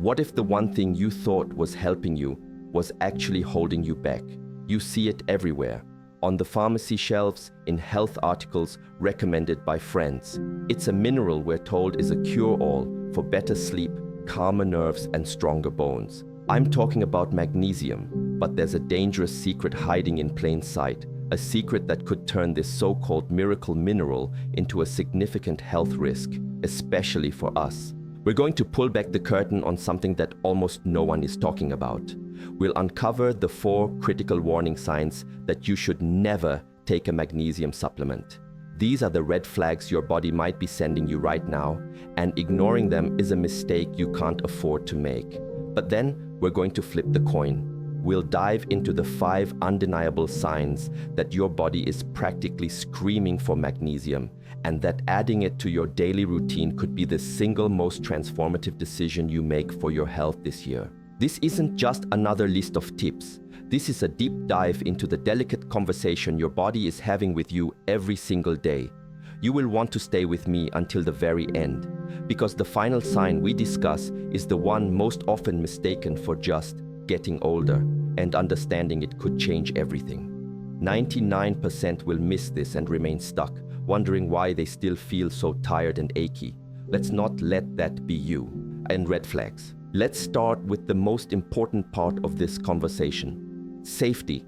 What if the one thing you thought was helping you was actually holding you back? You see it everywhere, on the pharmacy shelves, in health articles recommended by friends. It's a mineral we're told is a cure-all for better sleep, calmer nerves, and stronger bones. I'm talking about magnesium, but there's a dangerous secret hiding in plain sight, a secret that could turn this so-called miracle mineral into a significant health risk, especially for us. We're going to pull back the curtain on something that almost no one is talking about. We'll uncover the 4 critical warning signs that you should never take a magnesium supplement. These are the red flags your body might be sending you right now, and ignoring them is a mistake you can't afford to make. But then we're going to flip the coin. We'll dive into the 5 undeniable signs that your body is practically screaming for magnesium, and that adding it to your daily routine could be the single most transformative decision you make for your health this year. This isn't just another list of tips. This is a deep dive into the delicate conversation your body is having with you every single day. You will want to stay with me until the very end, because the final sign we discuss is the one most often mistaken for just getting older, and understanding it could change everything. 99% will miss this and remain stuck, wondering why they still feel so tired and achy. Let's not let that be you. And red flags. Let's start with the most important part of this conversation: safety.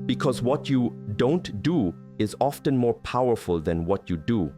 Because what you don't do is often more powerful than what you do.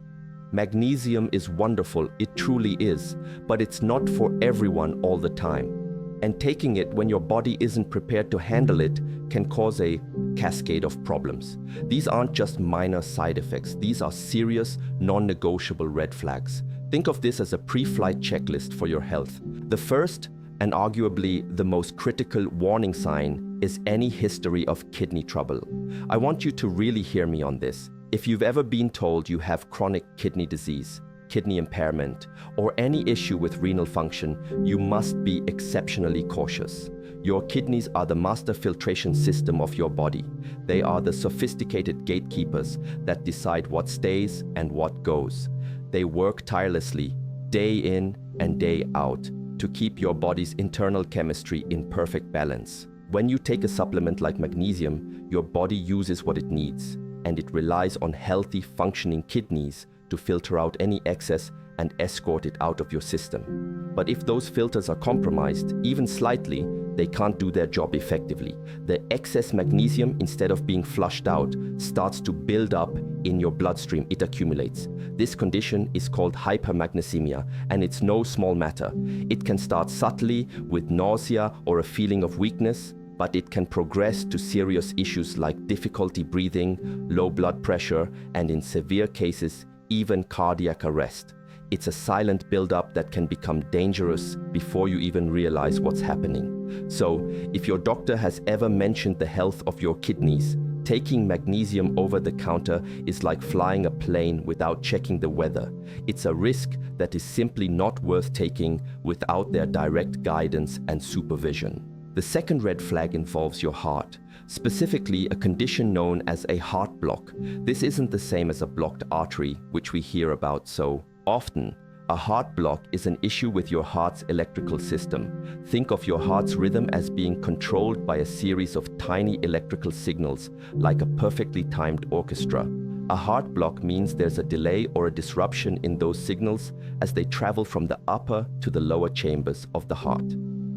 Magnesium is wonderful, it truly is, but it's not for everyone all the time. And taking it when your body isn't prepared to handle it can cause a cascade of problems. These aren't just minor side effects. These are serious, non-negotiable red flags. Think of this as a pre-flight checklist for your health. The first, and arguably the most critical warning sign, is any history of kidney trouble. I want you to really hear me on this. If you've ever been told you have chronic kidney disease, kidney impairment, or any issue with renal function, you must be exceptionally cautious. Your kidneys are the master filtration system of your body. They are the sophisticated gatekeepers that decide what stays and what goes. They work tirelessly, day in and day out, to keep your body's internal chemistry in perfect balance. When you take a supplement like magnesium, your body uses what it needs, and it relies on healthy, functioning kidneys to filter out any excess and escort it out of your system. But if those filters are compromised, even slightly, they can't do their job effectively. The excess magnesium, instead of being flushed out, starts to build up in your bloodstream. It accumulates. This condition is called hypermagnesemia, and it's no small matter. It can start subtly with nausea or a feeling of weakness, but it can progress to serious issues like difficulty breathing, low blood pressure, and in severe cases, even cardiac arrest. It's a silent buildup that can become dangerous before you even realize what's happening. So, if your doctor has ever mentioned the health of your kidneys, taking magnesium over the counter is like flying a plane without checking the weather. It's a risk that is simply not worth taking without their direct guidance and supervision. The second red flag involves your heart, specifically a condition known as a heart block. This isn't the same as a blocked artery, which we hear about so often. A heart block is an issue with your heart's electrical system. Think of your heart's rhythm as being controlled by a series of tiny electrical signals, like a perfectly timed orchestra. A heart block means there's a delay or a disruption in those signals as they travel from the upper to the lower chambers of the heart.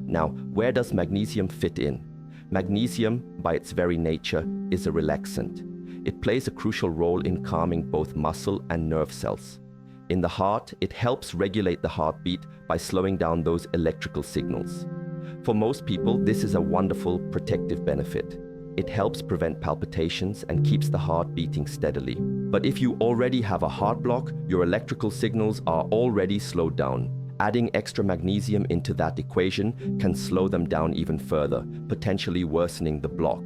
Now, where does magnesium fit in? Magnesium, by its very nature, is a relaxant. It plays a crucial role in calming both muscle and nerve cells. In the heart, it helps regulate the heartbeat by slowing down those electrical signals. For most people, this is a wonderful protective benefit. It helps prevent palpitations and keeps the heart beating steadily. But if you already have a heart block, your electrical signals are already slowed down. Adding extra magnesium into that equation can slow them down even further, potentially worsening the block.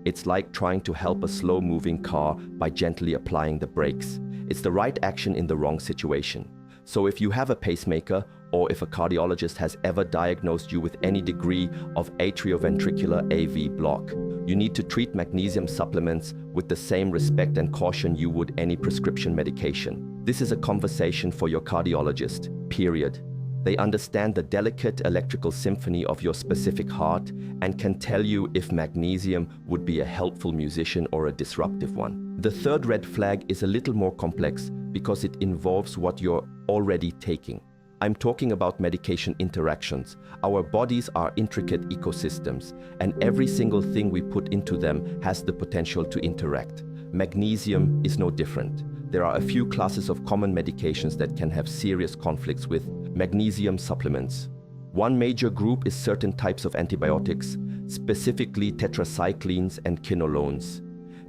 It's like trying to help a slow-moving car by gently applying the brakes. It's the right action in the wrong situation. So if you have a pacemaker, or if a cardiologist has ever diagnosed you with any degree of atrioventricular AV block, you need to treat magnesium supplements with the same respect and caution you would any prescription medication. This is a conversation for your cardiologist, period. They understand the delicate electrical symphony of your specific heart and can tell you if magnesium would be a helpful musician or a disruptive one. The third red flag is a little more complex because it involves what you're already taking. I'm talking about medication interactions. Our bodies are intricate ecosystems, and every single thing we put into them has the potential to interact. Magnesium is no different. There are a few classes of common medications that can have serious conflicts with magnesium supplements. One major group is certain types of antibiotics, specifically tetracyclines and quinolones.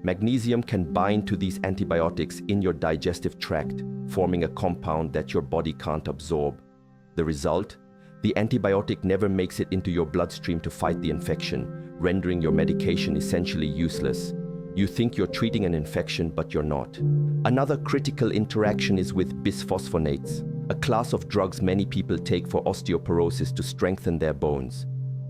Magnesium can bind to these antibiotics in your digestive tract, forming a compound that your body can't absorb. The result? The antibiotic never makes it into your bloodstream to fight the infection, rendering your medication essentially useless. You think you're treating an infection, but you're not. Another critical interaction is with bisphosphonates, a class of drugs many people take for osteoporosis to strengthen their bones.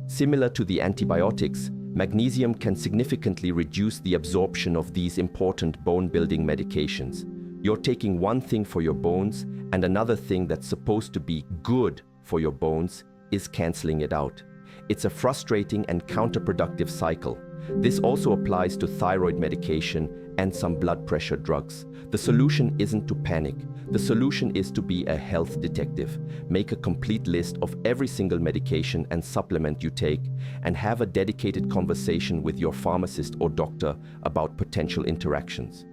Similar to the antibiotics, magnesium can significantly reduce the absorption of these important bone-building medications. You're taking one thing for your bones, and another thing that's supposed to be good for your bones is canceling it out. It's a frustrating and counterproductive cycle. This also applies to thyroid medication and some blood pressure drugs. The solution isn't to panic. The solution is to be a health detective. Make a complete list of every single medication and supplement you take, and have a dedicated conversation with your pharmacist or doctor about potential interactions.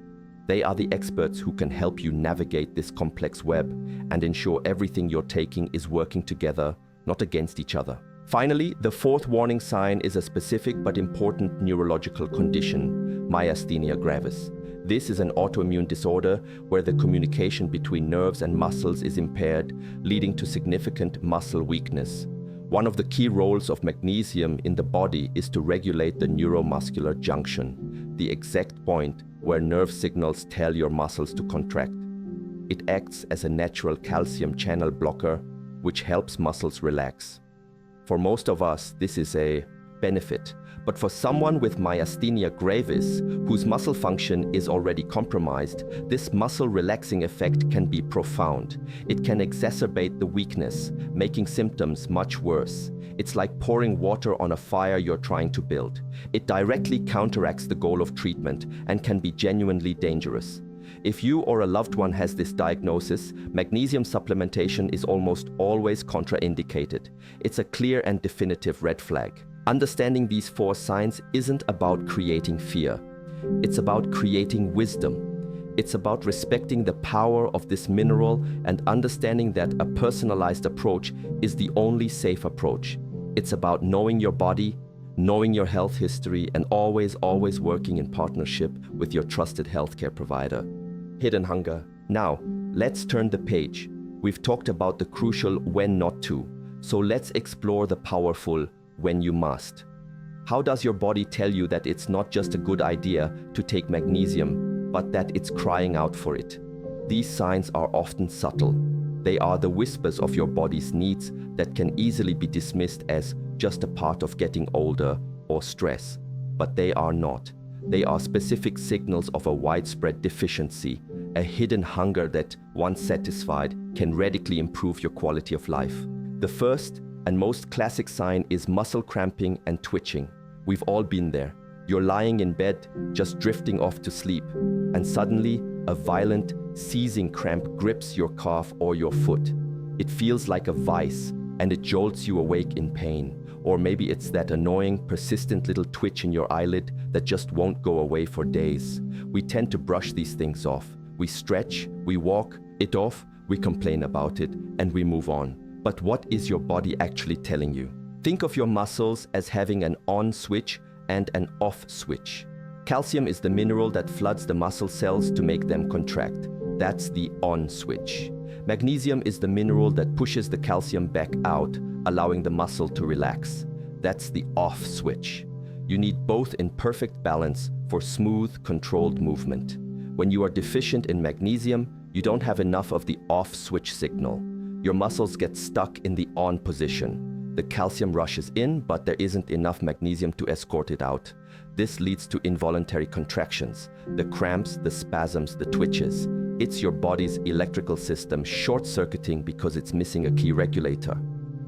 They are the experts who can help you navigate this complex web and ensure everything you're taking is working together, not against each other. Finally, the fourth warning sign is a specific but important neurological condition, myasthenia gravis. This is an autoimmune disorder where the communication between nerves and muscles is impaired, leading to significant muscle weakness. One of the key roles of magnesium in the body is to regulate the neuromuscular junction, the exact point where nerve signals tell your muscles to contract. It acts as a natural calcium channel blocker, which helps muscles relax. For most of us, this is a benefit, but for someone with myasthenia gravis, whose muscle function is already compromised, this muscle relaxing effect can be profound. It can exacerbate the weakness, making symptoms much worse. It's like pouring water on a fire you're trying to build. It directly counteracts the goal of treatment and can be genuinely dangerous. If you or a loved one has this diagnosis, magnesium supplementation is almost always contraindicated. It's a clear and definitive red flag. Understanding these four signs isn't about creating fear. It's about creating wisdom. It's about respecting the power of this mineral and understanding that a personalized approach is the only safe approach. It's about knowing your body, knowing your health history, and always working in partnership with your trusted healthcare provider. Hidden hunger. Now, let's turn the page. We've talked about the crucial when not to, so let's explore the powerful when you must. How does your body tell you that it's not just a good idea to take magnesium, but that it's crying out for it? These signs are often subtle. They are the whispers of your body's needs that can easily be dismissed as just a part of getting older or stress. But they are not. They are specific signals of a widespread deficiency, a hidden hunger that, once satisfied, can radically improve your quality of life. The first and most classic sign is muscle cramping and twitching. We've all been there. You're lying in bed, just drifting off to sleep, and suddenly a violent, seizing cramp grips your calf or your foot. It feels like a vice, and it jolts you awake in pain. Or maybe it's that annoying, persistent little twitch in your eyelid that just won't go away for days. We tend to brush these things off. We stretch, we walk it off, we complain about it, and we move on. But what is your body actually telling you? Think of your muscles as having an on switch and an off switch. Calcium is the mineral that floods the muscle cells to make them contract. That's the on switch. Magnesium is the mineral that pushes the calcium back out, allowing the muscle to relax. That's the off switch. You need both in perfect balance for smooth, controlled movement. When you are deficient in magnesium, you don't have enough of the off switch signal. Your muscles get stuck in the on position. The calcium rushes in, but there isn't enough magnesium to escort it out. This leads to involuntary contractions, the cramps, the spasms, the twitches. It's your body's electrical system short-circuiting because it's missing a key regulator.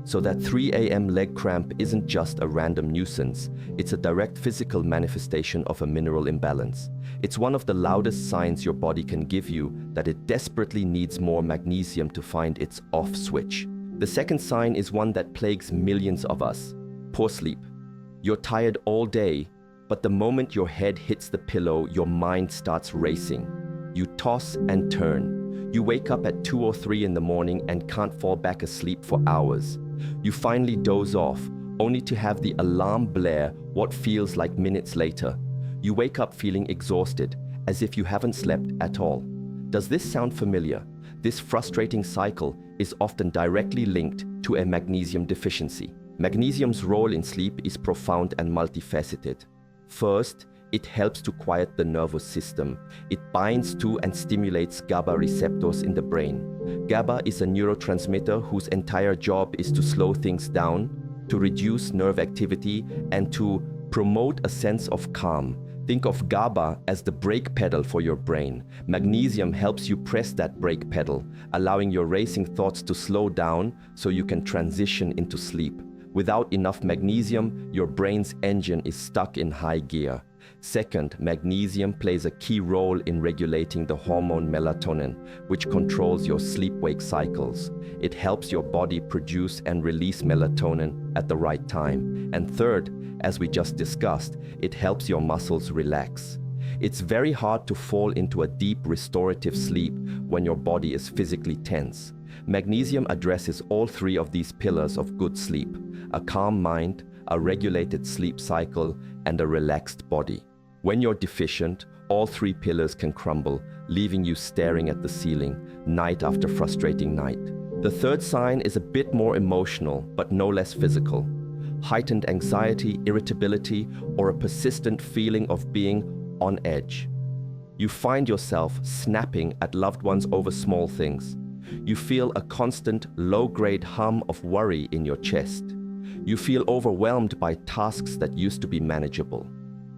So that 3 a.m. leg cramp isn't just a random nuisance, it's a direct physical manifestation of a mineral imbalance. It's one of the loudest signs your body can give you that it desperately needs more magnesium to find its off switch. The second sign is one that plagues millions of us: poor sleep. You're tired all day, but the moment your head hits the pillow, your mind starts racing. You toss and turn. You wake up at 2 or 3 in the morning and can't fall back asleep for hours. You finally doze off, only to have the alarm blare what feels like minutes later. You wake up feeling exhausted, as if you haven't slept at all. Does this sound familiar? This frustrating cycle is often directly linked to a magnesium deficiency. Magnesium's role in sleep is profound and multifaceted. First, it helps to quiet the nervous system. It binds to and stimulates GABA receptors in the brain. GABA is a neurotransmitter whose entire job is to slow things down, to reduce nerve activity, and to promote a sense of calm. Think of GABA as the brake pedal for your brain. Magnesium helps you press that brake pedal, allowing your racing thoughts to slow down so you can transition into sleep. Without enough magnesium, your brain's engine is stuck in high gear. Second, magnesium plays a key role in regulating the hormone melatonin, which controls your sleep-wake cycles. It helps your body produce and release melatonin at the right time. And third, as we just discussed, it helps your muscles relax. It's very hard to fall into a deep restorative sleep when your body is physically tense. Magnesium addresses all 3 of these pillars of good sleep: a calm mind, a regulated sleep cycle, and a relaxed body. When you're deficient, all 3 pillars can crumble, leaving you staring at the ceiling, night after frustrating night. The third sign is a bit more emotional, but no less physical. Heightened anxiety, irritability, or a persistent feeling of being on edge. You find yourself snapping at loved ones over small things. You feel a constant, low-grade hum of worry in your chest. You feel overwhelmed by tasks that used to be manageable.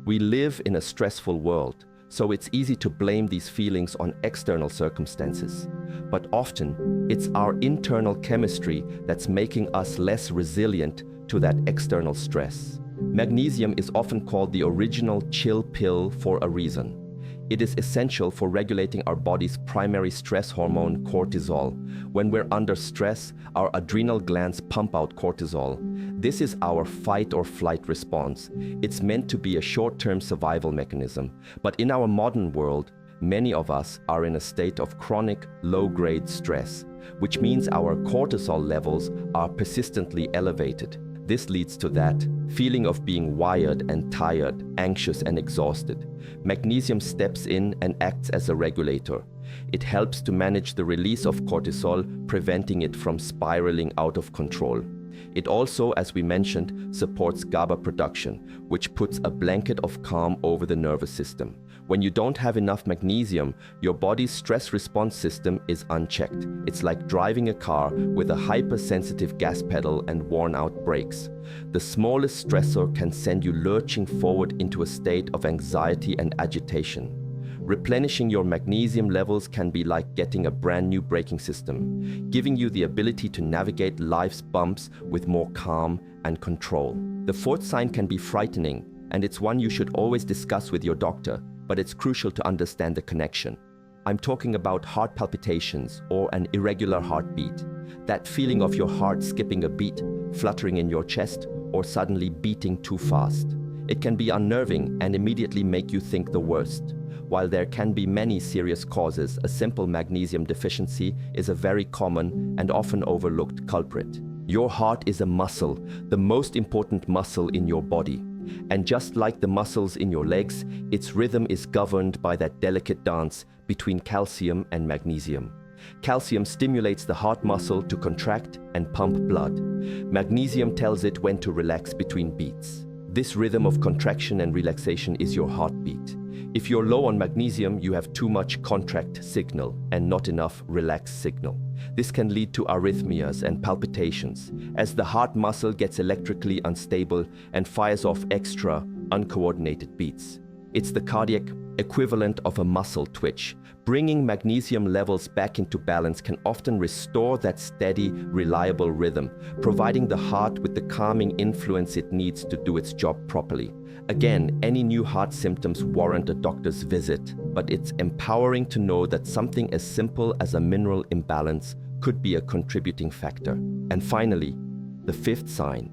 We live in a stressful world, so it's easy to blame these feelings on external circumstances. But often, it's our internal chemistry that's making us less resilient to that external stress. Magnesium is often called the original chill pill for a reason. It is essential for regulating our body's primary stress hormone, cortisol. When we're under stress, our adrenal glands pump out cortisol. This is our fight or flight response. It's meant to be a short-term survival mechanism. But in our modern world, many of us are in a state of chronic, low-grade stress, which means our cortisol levels are persistently elevated. This leads to that feeling of being wired and tired, anxious and exhausted. Magnesium steps in and acts as a regulator. It helps to manage the release of cortisol, preventing it from spiraling out of control. It also, as we mentioned, supports GABA production, which puts a blanket of calm over the nervous system. When you don't have enough magnesium, your body's stress response system is unchecked. It's like driving a car with a hypersensitive gas pedal and worn-out brakes. The smallest stressor can send you lurching forward into a state of anxiety and agitation. Replenishing your magnesium levels can be like getting a brand new braking system, giving you the ability to navigate life's bumps with more calm and control. The fourth sign can be frightening, and it's one you should always discuss with your doctor, but it's crucial to understand the connection. I'm talking about heart palpitations or an irregular heartbeat. That feeling of your heart skipping a beat, fluttering in your chest, or suddenly beating too fast. It can be unnerving and immediately make you think the worst. While there can be many serious causes, a simple magnesium deficiency is a very common and often overlooked culprit. Your heart is a muscle, the most important muscle in your body. And just like the muscles in your legs, its rhythm is governed by that delicate dance between calcium and magnesium. Calcium stimulates the heart muscle to contract and pump blood. Magnesium tells it when to relax between beats. This rhythm of contraction and relaxation is your heartbeat. If you're low on magnesium, you have too much contract signal and not enough relax signal. This can lead to arrhythmias and palpitations, as the heart muscle gets electrically unstable and fires off extra, uncoordinated beats. It's the cardiac equivalent of a muscle twitch. Bringing magnesium levels back into balance can often restore that steady, reliable rhythm, providing the heart with the calming influence it needs to do its job properly. Again, any new heart symptoms warrant a doctor's visit, but it's empowering to know that something as simple as a mineral imbalance could be a contributing factor. And finally, the fifth sign.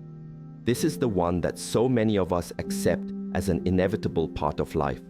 This is the one that so many of us accept as an inevitable part of life: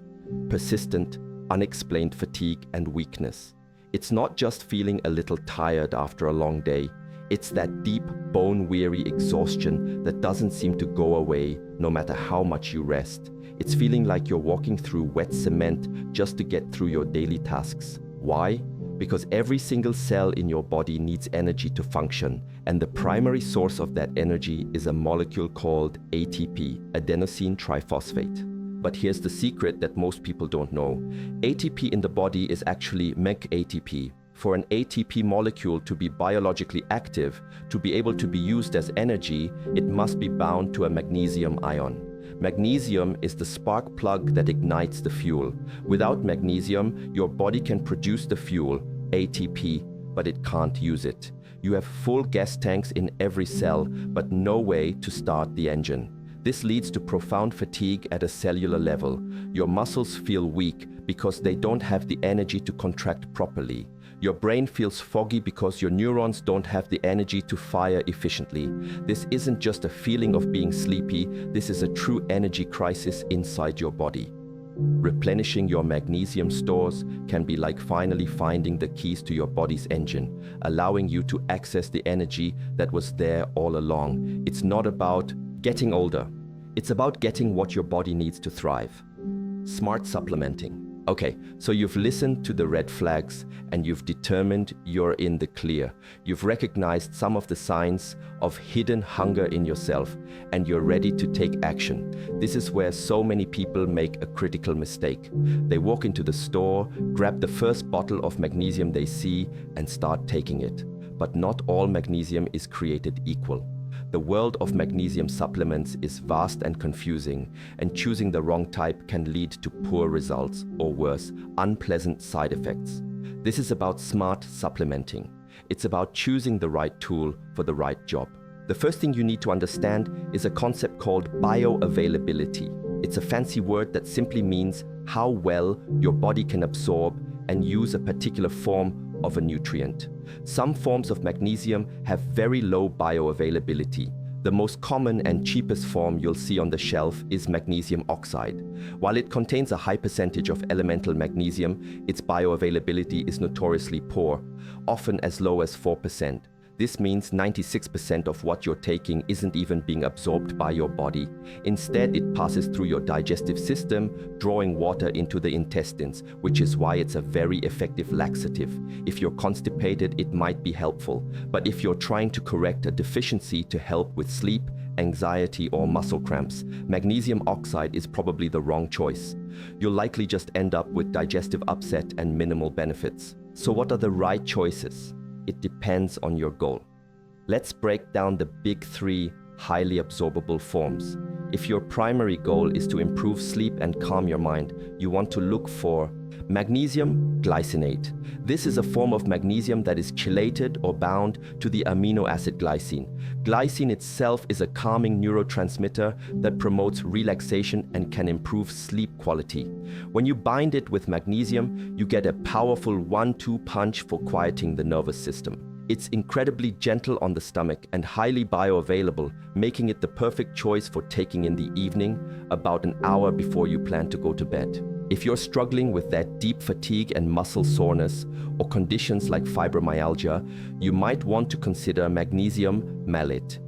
persistent, unexplained fatigue and weakness. It's not just feeling a little tired after a long day. It's that deep, bone-weary exhaustion that doesn't seem to go away no matter how much you rest. It's feeling like you're walking through wet cement just to get through your daily tasks. Why? Because every single cell in your body needs energy to function, and the primary source of that energy is a molecule called ATP, adenosine triphosphate. But here's the secret that most people don't know. ATP in the body is actually MEG-ATP. For an ATP molecule to be biologically active, to be able to be used as energy, it must be bound to a magnesium ion. Magnesium is the spark plug that ignites the fuel. Without magnesium, your body can produce the fuel, ATP, but it can't use it. You have full gas tanks in every cell, but no way to start the engine. This leads to profound fatigue at a cellular level. Your muscles feel weak because they don't have the energy to contract properly. Your brain feels foggy because your neurons don't have the energy to fire efficiently. This isn't just a feeling of being sleepy, this is a true energy crisis inside your body. Replenishing your magnesium stores can be like finally finding the keys to your body's engine, allowing you to access the energy that was there all along. It's not about getting older. It's about getting what your body needs to thrive. Smart supplementing. Okay, so you've listened to the red flags and you've determined you're in the clear. You've recognized some of the signs of hidden hunger in yourself and you're ready to take action. This is where so many people make a critical mistake. They walk into the store, grab the first bottle of magnesium they see and start taking it. But not all magnesium is created equal. The world of magnesium supplements is vast and confusing, and choosing the wrong type can lead to poor results, or worse, unpleasant side effects. This is about smart supplementing. It's about choosing the right tool for the right job. The first thing you need to understand is a concept called bioavailability. It's a fancy word that simply means how well your body can absorb and use a particular form of a nutrient. Some forms of magnesium have very low bioavailability. The most common and cheapest form you'll see on the shelf is magnesium oxide. While it contains a high percentage of elemental magnesium, its bioavailability is notoriously poor, often as low as 4%. This means 96% of what you're taking isn't even being absorbed by your body. Instead, it passes through your digestive system, drawing water into the intestines, which is why it's a very effective laxative. If you're constipated, it might be helpful. But if you're trying to correct a deficiency to help with sleep, anxiety, or muscle cramps, magnesium oxide is probably the wrong choice. You'll likely just end up with digestive upset and minimal benefits. So what are the right choices? It depends on your goal. Let's break down the big three highly absorbable forms. If your primary goal is to improve sleep and calm your mind, you want to look for magnesium glycinate. This is a form of magnesium that is chelated or bound to the amino acid glycine. Glycine itself is a calming neurotransmitter that promotes relaxation and can improve sleep quality. When you bind it with magnesium, you get a powerful 1-2 punch for quieting the nervous system. It's incredibly gentle on the stomach and highly bioavailable, making it the perfect choice for taking in the evening, about an hour before you plan to go to bed. If you're struggling with that deep fatigue and muscle soreness, or conditions like fibromyalgia, you might want to consider magnesium malate.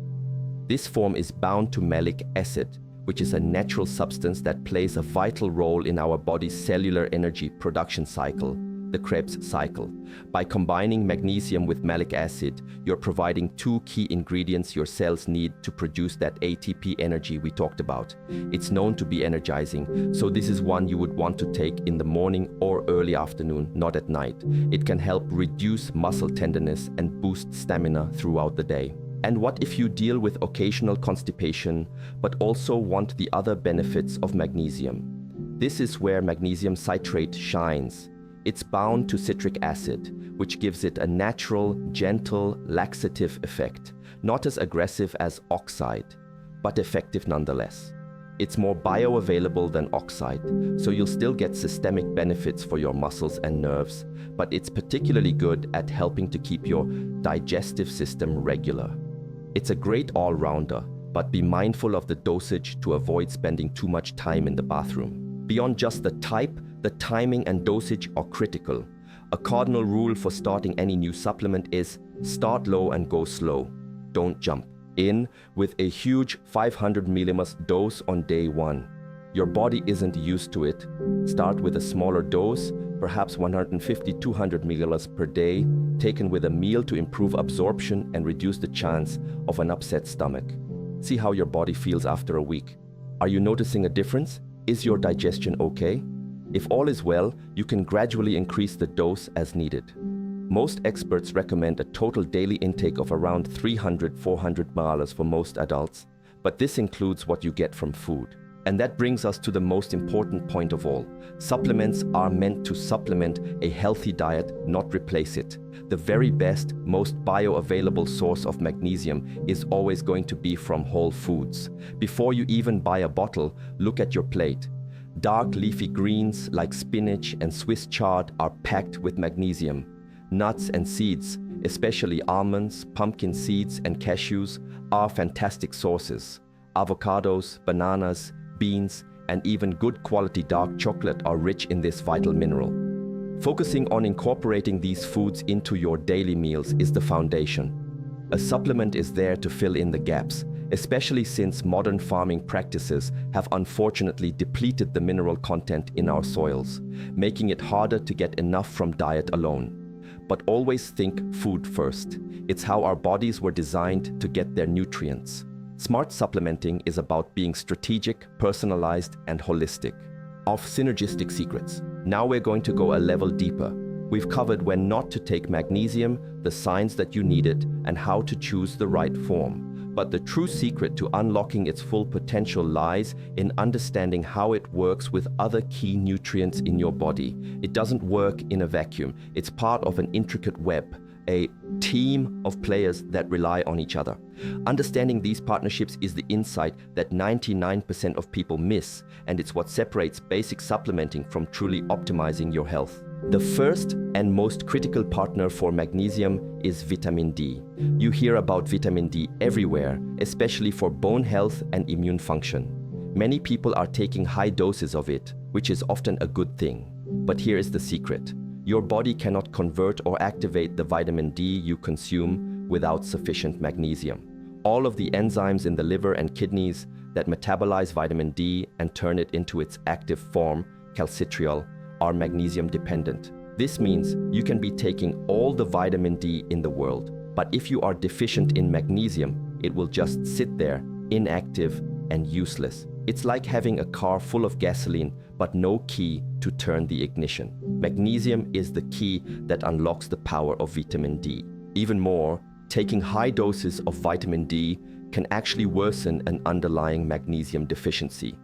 This form is bound to malic acid, which is a natural substance that plays a vital role in our body's cellular energy production cycle, the Krebs cycle. By combining magnesium with malic acid, you're providing two key ingredients your cells need to produce that ATP energy we talked about. It's known to be energizing, so this is one you would want to take in the morning or early afternoon, not at night. It can help reduce muscle tenderness and boost stamina throughout the day. And what if you deal with occasional constipation, but also want the other benefits of magnesium? This is where magnesium citrate shines. It's bound to citric acid, which gives it a natural, gentle, laxative effect, not as aggressive as oxide, but effective nonetheless. It's more bioavailable than oxide, so you'll still get systemic benefits for your muscles and nerves, but it's particularly good at helping to keep your digestive system regular. It's a great all-rounder, but be mindful of the dosage to avoid spending too much time in the bathroom. Beyond just the type, the timing and dosage are critical. A cardinal rule for starting any new supplement is start low and go slow. Don't jump in with a huge 500 milligrams dose on day one. Your body isn't used to it. Start with a smaller dose, perhaps 150-200 milligrams per day, taken with a meal to improve absorption and reduce the chance of an upset stomach. See how your body feels after a week. Are you noticing a difference? Is your digestion okay? If all is well, you can gradually increase the dose as needed. Most experts recommend a total daily intake of around 300-400 milliliters for most adults, but this includes what you get from food. And that brings us to the most important point of all. Supplements are meant to supplement a healthy diet, not replace it. The very best, most bioavailable source of magnesium is always going to be from whole foods. Before you even buy a bottle, look at your plate. Dark leafy greens like spinach and Swiss chard are packed with magnesium. Nuts and seeds, especially almonds, pumpkin seeds, and cashews, are fantastic sources. Avocados, bananas, beans, and even good quality dark chocolate are rich in this vital mineral. Focusing on incorporating these foods into your daily meals is the foundation. A supplement is there to fill in the gaps, especially since modern farming practices have unfortunately depleted the mineral content in our soils, making it harder to get enough from diet alone. But always think food first. It's how our bodies were designed to get their nutrients. Smart supplementing is about being strategic, personalized, and holistic. Of synergistic secrets. Now we're going to go a level deeper. We've covered when not to take magnesium, the signs that you need it, and how to choose the right form. But the true secret to unlocking its full potential lies in understanding how it works with other key nutrients in your body. It doesn't work in a vacuum. It's part of an intricate web, a team of players that rely on each other. Understanding these partnerships is the insight that 99% of people miss, and it's what separates basic supplementing from truly optimizing your health. The first and most critical partner for magnesium is vitamin D. You hear about vitamin D everywhere, especially for bone health and immune function. Many people are taking high doses of it, which is often a good thing. But here is the secret. Your body cannot convert or activate the vitamin D you consume without sufficient magnesium. All of the enzymes in the liver and kidneys that metabolize vitamin D and turn it into its active form, calcitriol, are magnesium dependent. This means you can be taking all the vitamin D in the world, but if you are deficient in magnesium, it will just sit there, inactive and useless. It's like having a car full of gasoline, but no key to turn the ignition. Magnesium is the key that unlocks the power of vitamin D. Even more, taking high doses of vitamin D can actually worsen an underlying magnesium deficiency.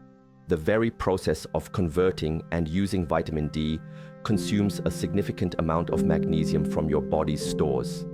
The very process of converting and using vitamin D consumes a significant amount of magnesium from your body's stores.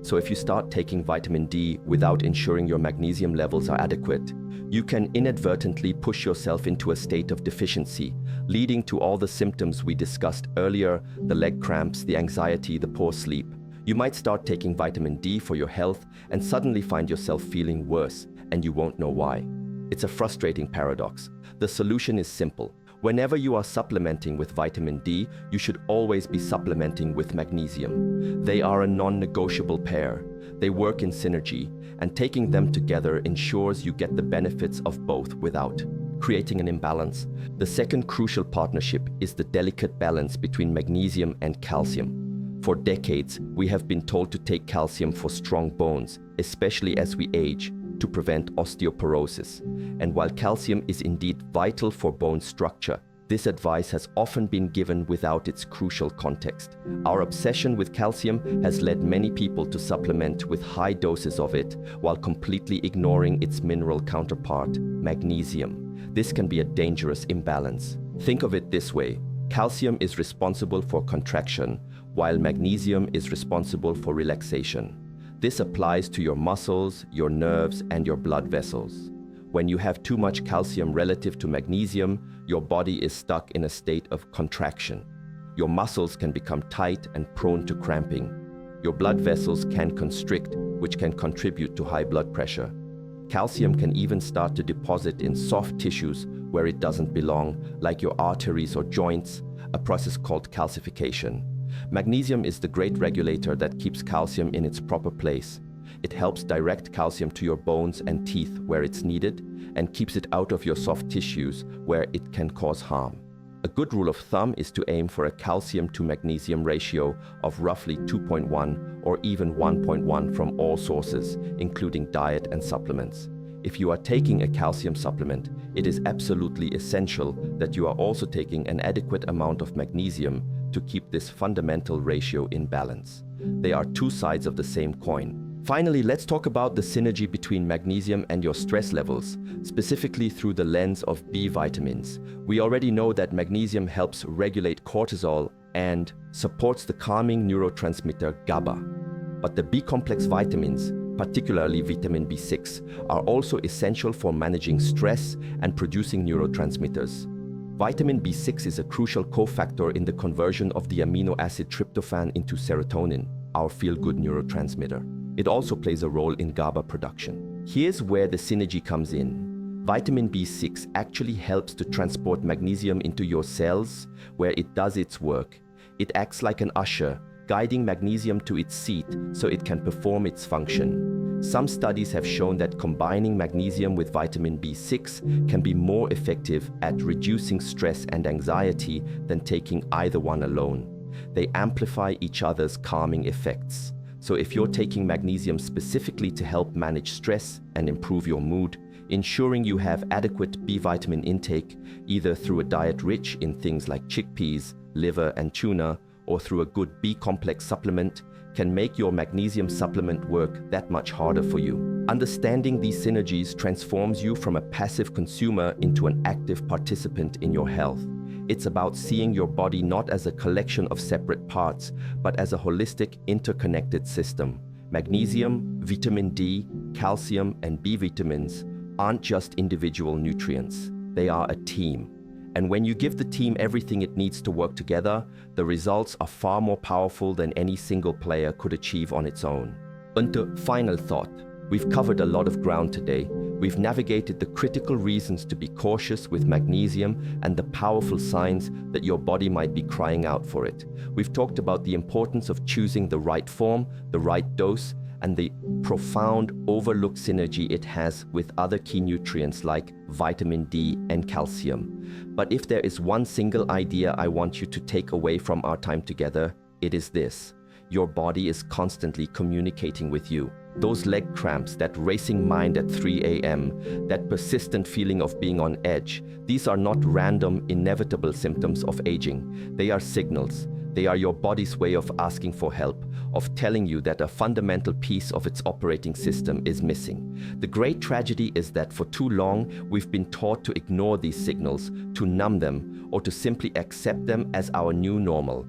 So if you start taking vitamin D without ensuring your magnesium levels are adequate, you can inadvertently push yourself into a state of deficiency, leading to all the symptoms we discussed earlier, the leg cramps, the anxiety, the poor sleep. You might start taking vitamin D for your health and suddenly find yourself feeling worse, and you won't know why. It's a frustrating paradox. The solution is simple. Whenever you are supplementing with vitamin D, you should always be supplementing with magnesium. They are a non-negotiable pair. They work in synergy, and taking them together ensures you get the benefits of both without creating an imbalance. The second crucial partnership is the delicate balance between magnesium and calcium. For decades, we have been told to take calcium for strong bones, especially as we age, to prevent osteoporosis. And while calcium is indeed vital for bone structure, this advice has often been given without its crucial context. Our obsession with calcium has led many people to supplement with high doses of it while completely ignoring its mineral counterpart, magnesium. This can be a dangerous imbalance. Think of it this way. Calcium is responsible for contraction, while magnesium is responsible for relaxation. This applies to your muscles, your nerves, and your blood vessels. When you have too much calcium relative to magnesium, your body is stuck in a state of contraction. Your muscles can become tight and prone to cramping. Your blood vessels can constrict, which can contribute to high blood pressure. Calcium can even start to deposit in soft tissues where it doesn't belong, like your arteries or joints, a process called calcification. Magnesium is the great regulator that keeps calcium in its proper place. It helps direct calcium to your bones and teeth where it's needed and keeps it out of your soft tissues where it can cause harm. A good rule of thumb is to aim for a calcium to magnesium ratio of roughly 2.1 or even 1.1 from all sources, including diet and supplements. If you are taking a calcium supplement, it is absolutely essential that you are also taking an adequate amount of magnesium to keep this fundamental ratio in balance. They are two sides of the same coin. Finally, let's talk about the synergy between magnesium and your stress levels, specifically through the lens of B vitamins. We already know that magnesium helps regulate cortisol and supports the calming neurotransmitter GABA. But the B-complex vitamins, particularly vitamin B6, are also essential for managing stress and producing neurotransmitters. Vitamin B6 is a crucial cofactor in the conversion of the amino acid tryptophan into serotonin, our feel-good neurotransmitter. It also plays a role in GABA production. Here's where the synergy comes in. Vitamin B6 actually helps to transport magnesium into your cells, where it does its work. It acts like an usher, guiding magnesium to its seat so it can perform its function. Some studies have shown that combining magnesium with vitamin B6 can be more effective at reducing stress and anxiety than taking either one alone. They amplify each other's calming effects. So if you're taking magnesium specifically to help manage stress and improve your mood, ensuring you have adequate B vitamin intake, either through a diet rich in things like chickpeas, liver, and tuna, or through a good B-complex supplement, can make your magnesium supplement work that much harder for you. Understanding these synergies transforms you from a passive consumer into an active participant in your health. It's about seeing your body not as a collection of separate parts, but as a holistic, interconnected system. Magnesium, vitamin D, calcium, and B vitamins aren't just individual nutrients. They are a team. And when you give the team everything it needs to work together, the results are far more powerful than any single player could achieve on its own. And a final thought. We've covered a lot of ground today. We've navigated the critical reasons to be cautious with magnesium and the powerful signs that your body might be crying out for it. We've talked about the importance of choosing the right form, the right dose, and the profound overlooked synergy it has with other key nutrients like vitamin D and calcium. But if there is one single idea I want you to take away from our time together, it is this. Your body is constantly communicating with you. Those leg cramps, that racing mind at 3 a.m., that persistent feeling of being on edge, these are not random, inevitable symptoms of aging. They are signals. They are your body's way of asking for help, of telling you that a fundamental piece of its operating system is missing. The great tragedy is that for too long, we've been taught to ignore these signals, to numb them, or to simply accept them as our new normal.